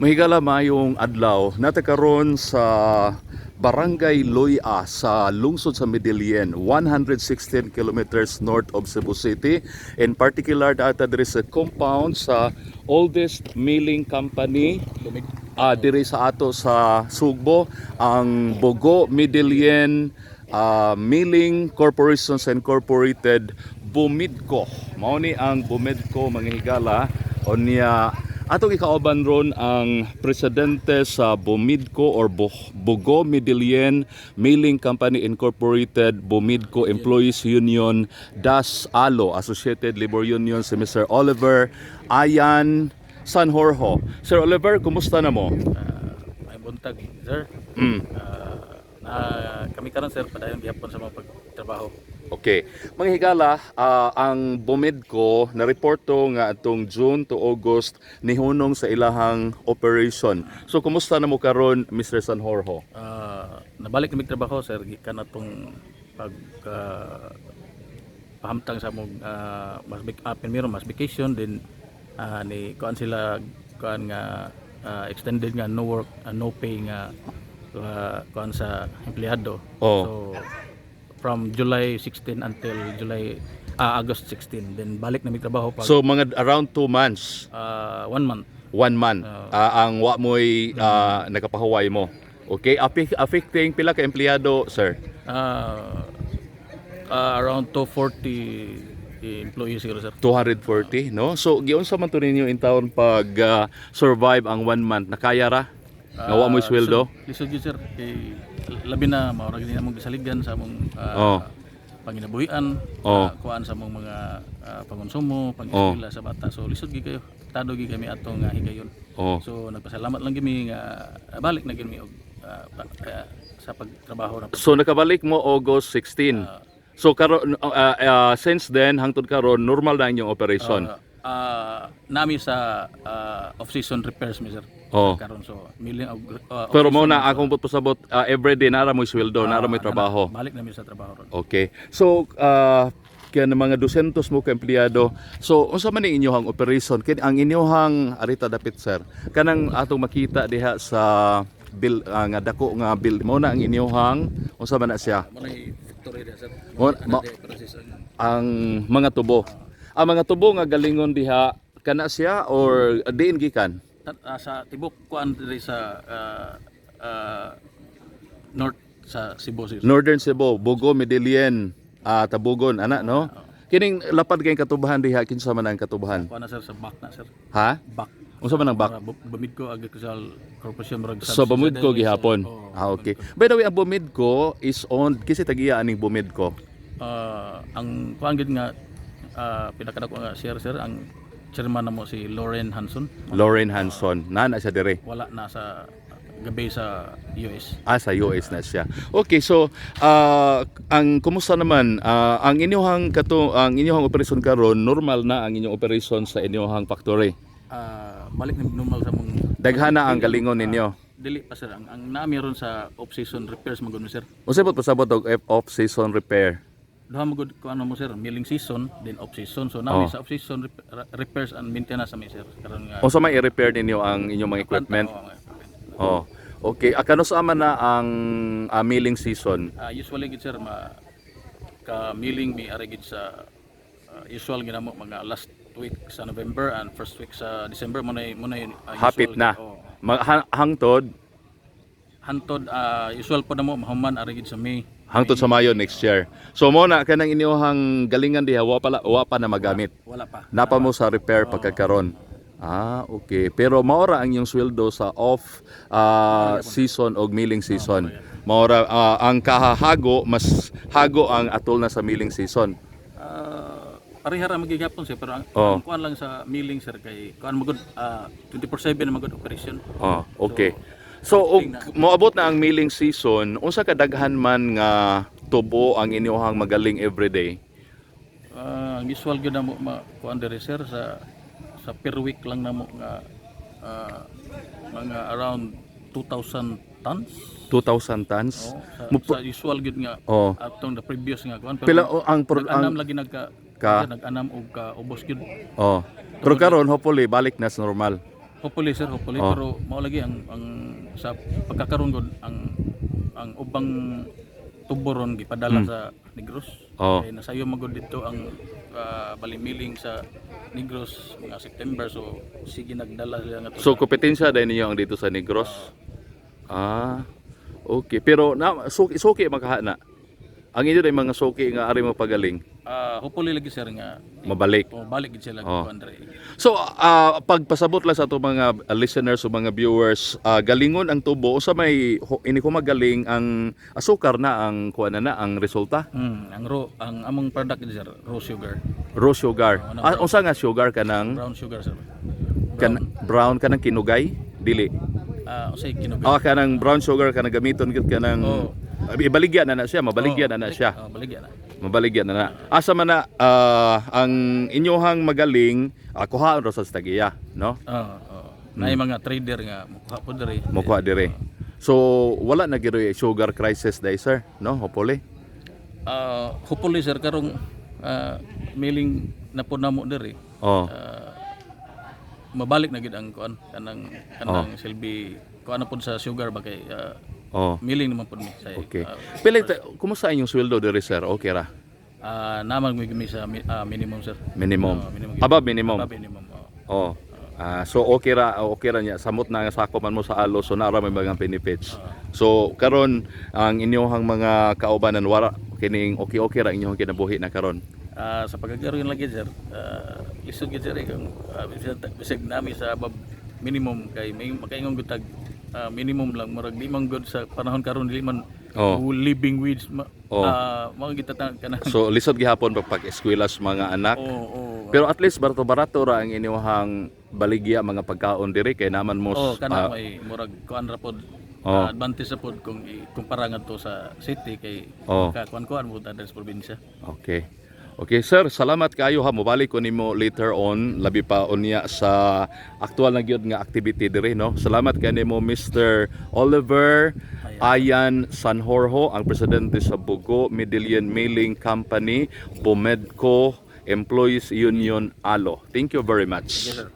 Mahigala mayong adlaw natakaron sa Barangay Loya sa lungsod sa Medellin, 116 kilometers north of Cebu City. In particular, data diri sa compound sa oldest milling company diri sa ato sa Sugbo, ang Bogo Medellin Milling Corporations Incorporated, Bumidco. Mao ni ang Bumidco, mga higala. O niya atong ikauban ron ang presidente sa Bumidco or Bogo Medellin Milling Company Incorporated, Bumidco Employees Union, Das Alo Associated Labor Union, si Mr. Oliver Ayan Sanjorjo. Sir Oliver, kumusta na mo? May buntag, sir. Kami karon sir, padayon gihapon sa mga pagtrabaho. Okay. Mga higala, ang Bumidco na-reporto nga atong June to August nihunong sa ilahang operation. So, kumusta na mo karon, Mr. Sanjorjo? Nabalik kami trabaho sir, gikan atong pag pahamtang sa mong mas vacation din ni kuan sila kuan nga extended nga no work no pay nga kuan sa empleyado. So from July 16 until August 16, then balik na may trabaho pag So mga around 2 months, 1 month. 1 month ang wa mo'y nakapahuway mo. Okay, affecting pila ka empleyado, sir? Around 240 employees siguro sir. 240, no? So giunsa man to ninyo in town pag survive ang 1 month? Nakaya ra? Nga wa mo'y sweldo? Lisod yun sir, kay labi na maurag din among gisaligan sa among panginabuhian, kuan sa among mga pangonsumo, pang-eskwela sa bata. So lisod gyud kayo, tado gyud kami atong higayon. So nagpasalamat lang kami nga balik na gyud mi og sa pagtrabaho na. So nakabalik mo August 16. So karon since then hangtod karon normal na inyong operation. Nami sa off-season repairs mi sir. Karon so milling pero mo na akong pasabot everyday nara mo sweldo, nara mo trabaho. Balik nami sa trabaho ron. Okay. So kaya ng mga 200 mo ka empleyado. So unsa man ni inyong operation? Kin ang inyong arita dapit sir. Kanang atong makita diha sa bill nga dako nga bill mo na ang inyong unsa man na siya? Factory diha sir. Ang mga tubo. Ang mga tubo nga galingon diha kana siya or diin gikan? Sa tibok kuan diri sa north sa Cebu sir. Northern Cebu, Bogo, Medellin, Tabugon, ana no? Kining lapad kay katubahan diha kinsa man ang katubahan? Kuan na sir sa back na sir. Ha? Back. Unsa man ang back? Bumidco Agricultural Corporation murag So Bumidco gihapon. Okay. By the way, ang Bumidco is owned kasi tagiya aning Bumidco. Ang kuan gid nga pinakadako nga sir ang chairman namo si Lauren Hanson. Lauren Hanson. Nana siya dire. Wala na sa gabi sa US. Sa US na siya. Okay, so ang kumusta naman ang inyong operasyon karon, normal na ang inyong operasyon sa inyong factory? Balik na normal sa mong daghana ang galingon ninyo. Dili pa sir ang nami ron sa off-season repairs magud mo sir. Unsa ba pasabot og off-season repair? Duha magud ko ano mo sir, milling season then off-season. So nami sa off-season repairs and maintenance sa mi sir. Karon nga unsa may i-repair ninyo ang inyong mga equipment? Okay. Kano sa man na ang milling season? Usually gid sir ka milling mi ari gid sa usual ginamo mga last week sa November and first week sa December mo na hapit na. Hangtod usual po namo mahuman ari gid sa May. Hangtod sa Mayo next year. So mo na kanang inyong galingan diha wa pa na magamit. Wala pa. Napa mo sa repair pagkakaron. Okay. Pero maora ang inyong sweldo sa off season o milling season. Maora ang kahahago mas hago ang atol na sa milling season. Parehara magigapon siya pero ang kuan lang sa milling sir kay kuan magud 24/7 na magud operation. Okay. So moabot na ang milling season, unsa ka daghan man nga tubo ang inyong magaling everyday? Ang usual gyud namo kuan diri sir sa per week lang namo nga mga around 2,000 tons. 2,000 tons? Sa usual gyud nga atong the previous nga kuan pero ang lagi nag-anam og ubos gyud. Pero karon hopefully balik na sa normal. Hopefully sir, hopefully Oh. pero mao lagi ang sa pagkakaroon gud ang ubang tubo ron gipadala sa Negros. Oh. Kay nasayo magud dito ang balimiling sa Negros mga September, so sige nagdala sila nga to. So kompetensya din niyo ang dito sa Negros. Ah. Okay, pero na suki makahana. Ang inyo day mga suki nga ari mo pagaling Hopefully lagi sir nga mabalik. balik gid sila Oh. ko Andre. So, pagpasabot lang sa ato mga listeners o mga viewers, galingon ang tubo sa may ini ko magaling ang asukar na ang kuha na ang resulta. Ang among product gid sir, raw sugar, Raw sugar. Unsa nga sugar kanang brown sugar sir. brown kanang kinugay? Dili. Usay kinubig. Kanang brown sugar kanang gamiton gid kanang Oo. ibaligyan na siya, mabaligyan na siya. Baligyan na. Mabaligyan na. Asa man na ang inyohang magaling kuhaan ra sa tagiya, no? Naay mga trader nga mukha po diri. Mukha dire. So wala na giro sugar crisis dai sir, no? Hopefully. Hopefully sir karong mailing na po namo diri. Oh. Mabalik na gid ang kuan kanang silbi kuan na pod sa sugar ba kay Oh. milling naman pod mi sa Okay. Pila kumusta inyong sweldo dire sir? Okay ra. naman mi sa minimum sir. Minimum. Minimum. Above minimum. Above minimum. Oh. So okay ra niya samot na nga sako man mo sa alo so nara may mga benefits. So karon ang inyong mga kaubanan wala kining okay ra inyong kinabuhi na karon. Sa pagkakaroon lagi sir, lisod gid sir kung bisag nami sa above minimum kay may makaingon gud tag minimum lang murag di man good sa panahon karon dili man living wage mga gitatang kana. So lisod gihapon pag-eskwela sa mga anak. Pero at least barato-barato ra ang inyong baligya mga pagkaon diri kay naman mo kana may murag kuan ra pod advantage sa pod kung ikumpara ngadto sa city kay kuan mo ta sa probinsya. Okay. Okay sir, salamat kayo ha. Mobalik ko nimo later on labi pa unya sa aktual na gyud nga activity diri no. Salamat kanimo Mr. Oliver Ayan Sanjorjo, ang presidente sa Bugo Medellin Milling Company, Pomedco Employees Union Alo. Thank you very much. Yes, sir.